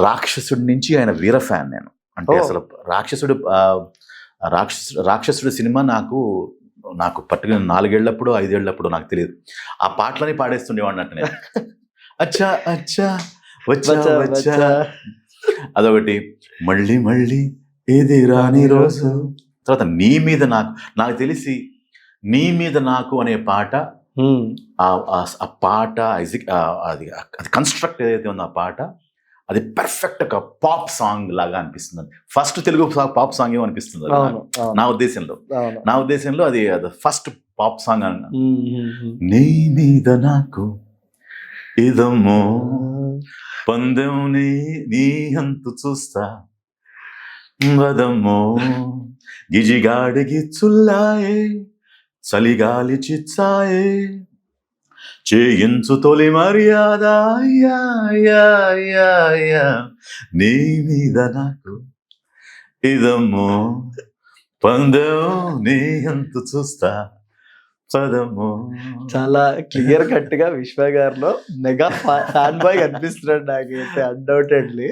రాక్షసుడి నుంచి ఆయన వీర ఫ్యాన్ నేను. అంటే అసలు రాక్షసుడు రాక్షసుడు సినిమా నాకు పర్టికులర్ 4 ఏళ్లప్పుడు 5 ఏళ్లప్పుడు నాకు తెలియదు. ఆ పాటలని పాడేస్తుండేవాడిని అంటే నేను. అచ్చా అచ్చా వచ్చా వచ్చా అదొకటి. మళ్ళీ మళ్ళీ ఏది రాని రోజు. తర్వాత నీ మీద నాకు తెలిసి నీ మీద నాకు అనే పాట, ఆ పాట అది కన్స్ట్రక్ట్ ఏదైతే ఉందో ఆ పాట, అది పర్ఫెక్ట్ ఒక పాప్ సాంగ్ లాగా అనిపిస్తుంది. ఫస్ట్ తెలుగు పాప్ సాంగ్ ఏమో అనిపిస్తుంది నా ఉద్దేశంలో. అది ఫస్ట్ పాప్ సాంగ్ అన్న. నీ మీద నాకు ఇదమ్మో పందెం నీ అంతు చూస్తా వదమ్మో గిజిగాడికి చుల్లాయే చలిగాలి చిచ్చాయే చేయించు తొలి మర్యాద నీ మీద నాకు ఇదమ్మో పందెం నీ అంతు చూస్తా పదమ్మో. చాలా క్లియర్ కట్ గా విశ్వ గారిలో మెగా ఫ్యాన్ బాయ్ కనిపిస్తున్నాడు నాకైతే అన్డౌటెడ్లీ.